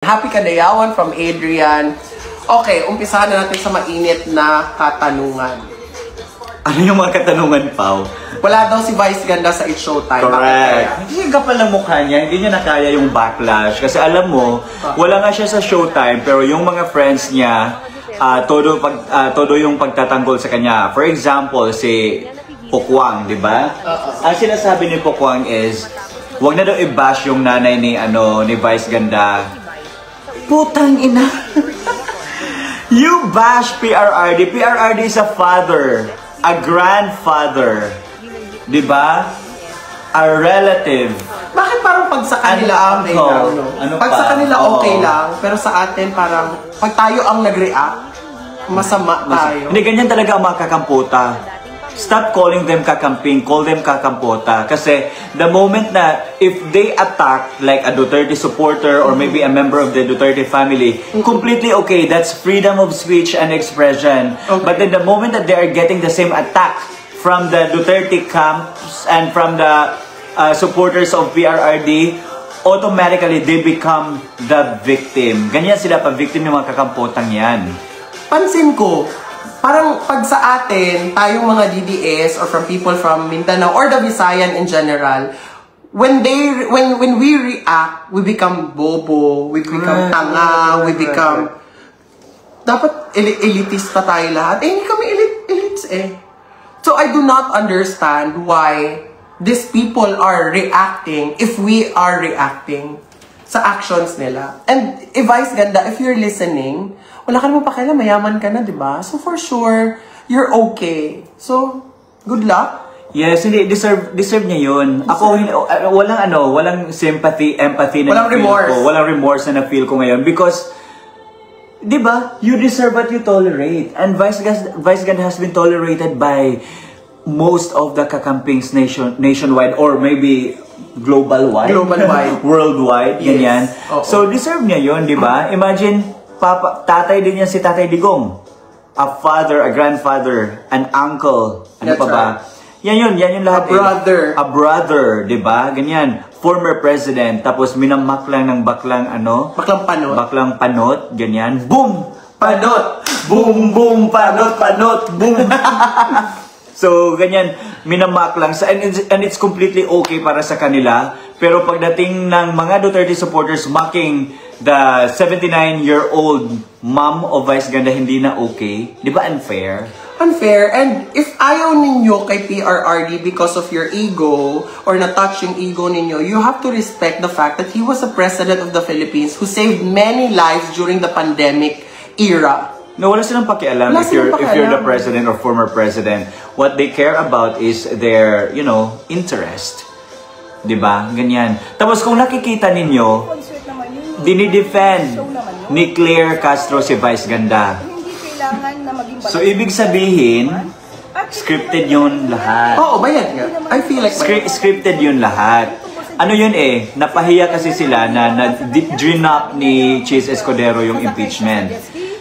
Happy Kadayawan from Adrian. Okay, umpisahan na natin sa mainit na katanungan. Ano yung mga katanungan, Pao? Wala daw si Vice Ganda sa It's Showtime. Correct. Hindi yung kapal ng mukha niya, hindi niya nakaya yung backlash. Kasi alam mo, wala nga siya sa Showtime, pero yung mga friends niya, todo yung pagtatanggol sa kanya. For example, si Pokwang, di ba? Ang sinasabi ni Pokwang is, wag na daw i-bash yung nanay ni Vice Ganda. Putang ina. You bash PRRD. PRRD is a father, a grandfather, 'di ba? A relative. Bakit parang pag sa kanila okay lang, no? Pag sa kanila okay lang, pero sa atin parang pag tayo ang nag-react, masama tayo. Hindi, ganyan talaga ang mga kakamputa. Stop calling them kakamping, call them kakampota. Kasi the moment na if they attack like a Duterte supporter or maybe a member of the Duterte family, completely okay, that's freedom of speech and expression. Okay. But then the moment that they are getting the same attack from the Duterte camps and from the supporters of PRRD, automatically they become the victim. Ganyan sila pa victim ng mga kakampotang yan. Pansin ko, parang pag sa atin, tayong mga DDS or from people from Mindanao or the Visayan in general, when we react, we become bobo, we become tanga, we become dapat elitista tayo lahat. Hindi kami elites eh. So I do not understand why these people are reacting if we are reacting sa actions nila. And Vice Ganda, if you're listening, wala ka naman pakialam, mayaman ka na, di ba? So for sure, you're okay. So, good luck. Yes, hindi, deserve niya yun. Ako, walang sympathy, empathy na walang remorse. Walang remorse na na-feel ko ngayon. Because, di ba, you deserve what you tolerate. And Vice Ganda has been tolerated by most of the kakampings nationwide or maybe global-wide. Worldwide, ganyan. So, deserve niya yun, di ba? Imagine, tatay din niya si Tatay Digong. A father, a grandfather, an uncle. Ano pa ba? Yan yun lahat. A brother, di ba? Ganyan. Former president, tapos minamak lang ng baklang Baklang panot. Baklang panot, ganyan. Boom! Panot! Boom, boom, panot, boom! So, ganyan, minamak lang. And it's completely okay para sa kanila. Pero pagdating ng mga Duterte supporters mocking the 79-year-old mom of Vice Ganda, hindi na okay. Di ba unfair? Unfair. And if ayaw ninyo kay PRRD because of your ego or na-touch yung ego ninyo, you have to respect the fact that he was a president of the Philippines who saved many lives during the pandemic era. No, wala silang pakialam if you're the president or former president. What they care about is their, interest. 'Di ba? Ganyan. Tapos kung nakikita ninyo, dinidefend ni Claire Castro si Vice Ganda. Hindi kailangan na maging So ibig sabihin, scripted 'yun lahat. Oo, bayad nga. I feel like scripted 'yun lahat. Ano 'yun eh, napahiya kasi sila na dream up ni Chis Escudero yung impeachment.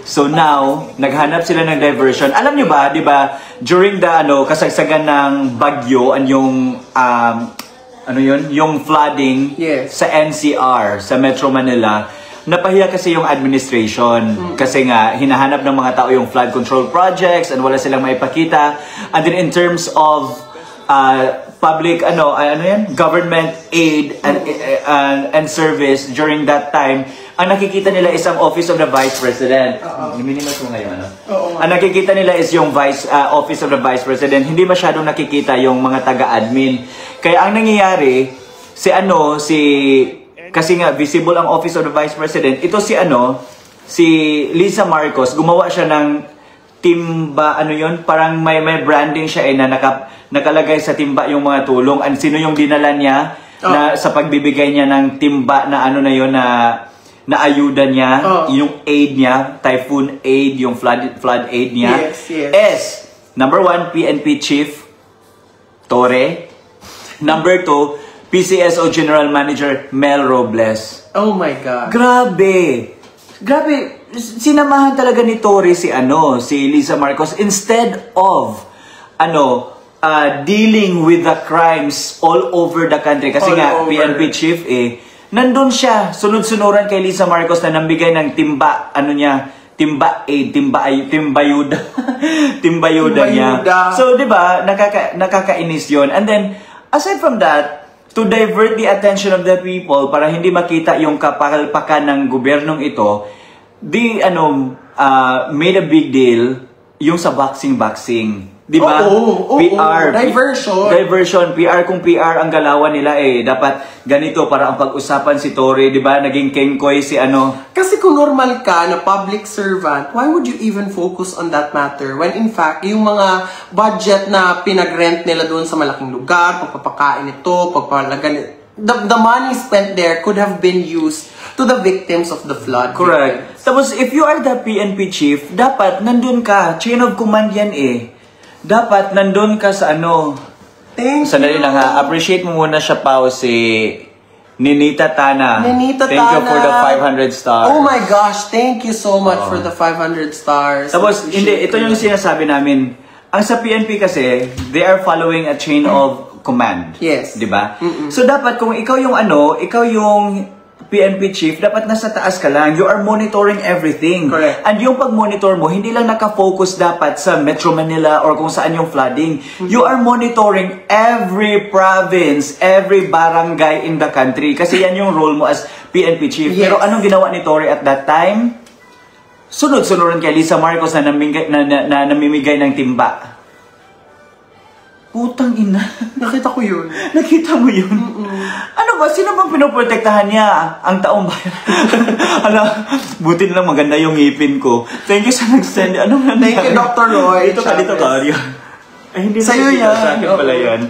So now, naghanap sila ng diversion. Alam niyo ba, 'di ba, during the kasagsagan ng bagyo yung yung flooding sa NCR, sa Metro Manila, napahiya kasi yung administration. Kasi nga, hinahanap ng mga tao yung flood control projects and wala silang maipakita. And then in terms of public, government aid and service during that time, ang nakikita nila is ang Office of the Vice President. Minimos mo ngayon, Ang nakikita nila is yung Office of the Vice President. Hindi masyadong nakikita yung mga taga-admin. Kaya ang nangyayari, kasi nga visible ang Office of the Vice President, ito si Lisa Marcos, gumawa siya ng timba, parang may branding siya na nakalagay sa timba yung mga tulong. And sino yung dinala niya na sa pagbibigay niya ng timba na na ayuda niya, yung aid niya, typhoon aid, yung flood aid niya. Yes. Number 1, PNP Chief Torre. Number 2, PCSO General Manager Mel Robles. Oh my God. Grabe. Sinamahan talaga ni Torre si Lisa Marcos instead of dealing with the crimes all over the country. Kasi nga PNP Chief nandun siya, sunod-sunuran kay Lisa Marcos na nambigay ng timba, timbayuda. timbayuda niya. So, di ba, nakakainis yon. And then, aside from that, to divert the attention of the people para hindi makita yung kapalpakan ng gobyernong ito, made a big deal yung sa boxing. Di ba? PR. Diversion. PR kung PR ang galawan nila dapat ganito para ang pag-usapan si Torre, di ba? Naging kengkoy si Kasi kung normal ka na public servant, why would you even focus on that matter? When in fact, yung mga budget na pinag-rent nila doon sa malaking lugar, pagpapakain ito, pagpapalagan, the money spent there could have been used to the victims of the flood. Correct. Tapos, if you are the PNP chief, dapat nandun ka. Chain of command yan Dapat nandun ka sa Sandali lang ha. Appreciate mo muna siya, Pao, si Ninita Tana. Thank you for the 500 stars. Oh my gosh, thank you so much for the 500 stars. Tapos, ito yung sinasabi namin. Ang sa PNP kasi, they are following a chain of command. Yes. Di ba? So, dapat kung ikaw yung PNP chief, dapat nasa taas ka lang. You are monitoring everything. Correct. And yung pag-monitor mo, hindi lang nakafocus dapat sa Metro Manila or kung saan yung flooding. You are monitoring every province, every barangay in the country. Kasi yan yung role mo as PNP chief. Yes. Pero anong ginawa ni Torre at that time? Sunod-sunuran kay Lisa Marcos na namimigay ng timba. Putang ina. Nakita ko yun. Nakita mo yun? Ano ba? Sino bang pinoprotektahan niya? Ang taong bayan. Buti lang maganda yung ngipin ko. Thank you sa nag-send. Thank you, Dr. Roy. Dito ka, Arya. Ay, hindi sa'yo yan. Sa akin pala yan.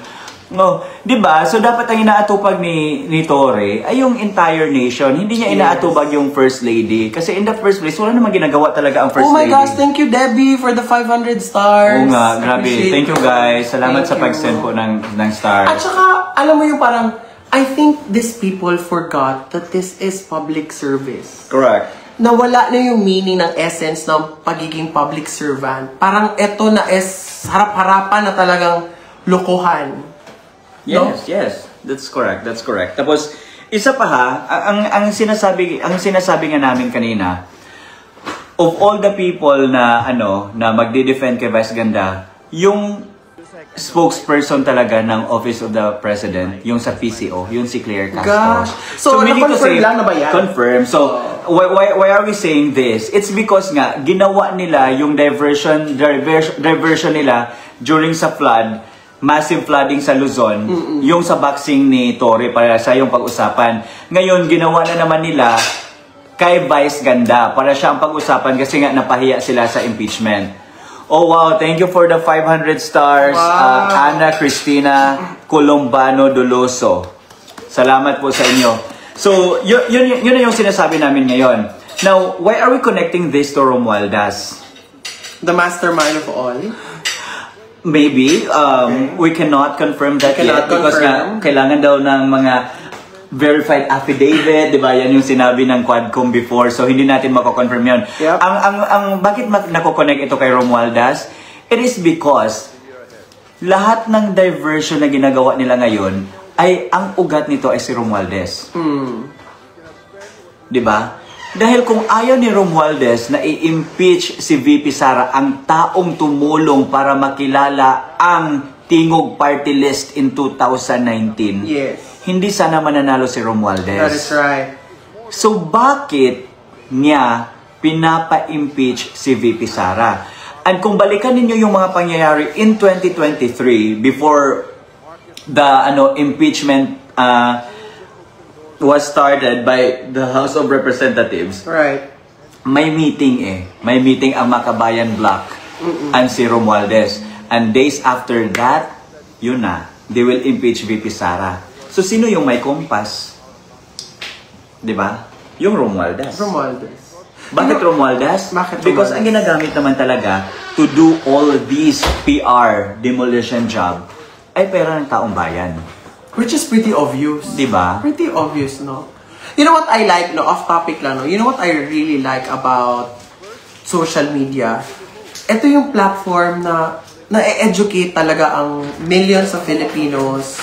No, 'di ba? So dapat ang inaatupag ni Torre ay yung entire nation. Hindi niya inaatupag yung First Lady kasi in the first place wala namang ginagawa talaga ang First Lady. Oh my gosh, thank you Debbie for the 500 stars. Oo nga, grabe. Thank you guys. Salamat sa pag-send po ng stars. At saka, alam mo yung parang I think these people forgot that this is public service. Correct. Nawala na yung meaning ng essence ng pagiging public servant. Parang eto na is harap-harapan na talagang lokohan. Yes. That's correct. Tapos, isa pa ha, ang sinasabi nga namin kanina, of all the people na magde-defend kay Vice Ganda, yung spokesperson talaga ng Office of the President, yung sa PCO, yung si Claire Castro. Gosh. So na-confirm lang na ba yan? Confirm. So, why are we saying this? It's because nga, ginawa nila yung diversion nila during sa flood, massive flooding sa Luzon, yung sa boxing ni Torre, para sa yung pag-usapan. Ngayon, ginawa na naman nila kay Vice Ganda, para siya ang pag-usapan kasi nga napahiya sila sa impeachment. Oh wow, thank you for the 500 stars, Ana Cristina Colombano Doloso. Salamat po sa inyo. So, yun na yung sinasabi namin ngayon. Now, why are we connecting this to Romualdez? The mastermind of all? Maybe. We cannot confirm that yet because kailangan daw ng mga verified affidavit, di ba? Yan yung sinabi ng Quadcom before. So, hindi natin mako-confirm yun. Yep. Bakit nako-connect ito kay Romualdez? It is because lahat ng diversion na ginagawa nila ngayon ay ang ugat nito ay si Romualdez. Di ba? Dahil kung ayaw ni Romualdez na i-impeach si VP Sara, ang taong tumulong para makilala ang Tingog Party List in 2019, hindi sana mananalo si Romualdez. That is right. So bakit niya pinapa-impeach si VP Sara? And kung balikan ninyo yung mga pangyayari in 2023, before the impeachment was started by the House of Representatives, right? May meeting ang Makabayan Bloc and si Romualdez. And days after that, yun na, they will impeach VP Sara. So, sino yung may kompas? Diba? Yung Romualdez. Bakit Romualdez? Because ang ginagamit naman talaga to do all these PR demolition job ay pera ng taong bayan. Which is pretty obvious. Diba? Pretty obvious, no? You know what I like, no? Off topic lang, no? You know what I really like about social media? Ito yung platform na na-educate talaga ang millions of Filipinos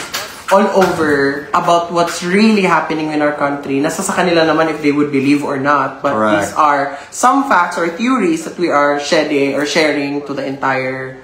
all over about what's really happening in our country. Nasa sa kanila naman if they would believe or not. But Correct. these are some facts or theories that we are shedding or sharing to the entire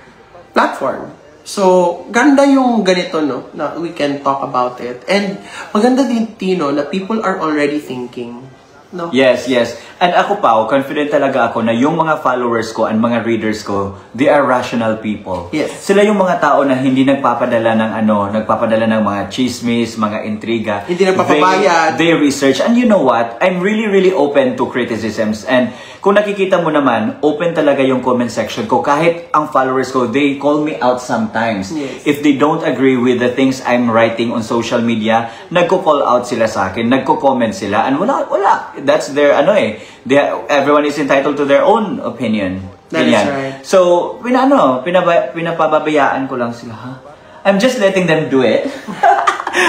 platform. So, ganda yung ganito, no? Na we can talk about it. And maganda din, Tino, na people are already thinking. No? Yes, yes. And ako pa, confident talaga ako na yung mga followers ko and mga readers ko, they are rational people. Yes. Sila yung mga tao na hindi nagpapadala ng nagpapadala ng mga chismis, mga intriga. Hindi nagpapabayad. They research. And you know what? I'm really, really open to criticisms. And kung nakikita mo naman, open talaga yung comment section ko. Kahit ang followers ko, they call me out sometimes. Yes. If they don't agree with the things I'm writing on social media, nagko-call out sila sa akin, nagko-comment sila, and wala. That's their, everyone is entitled to their own opinion. That is right. So, pinapababayaan ko lang sila, ha? I'm just letting them do it.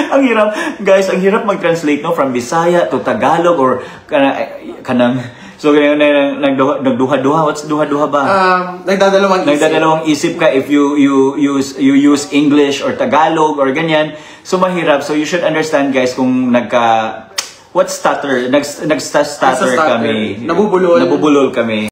Ang hirap, guys, ang hirap mag-translate, no, from Bisaya to Tagalog or kanang so, nagduha-duha. What's duha-duha ba? Nagdadalawang isip ka if you use English or Tagalog or ganyan. So, mahirap. So, you should understand, guys, kung what stutter? Nagstutter kami. Nabubulol kami.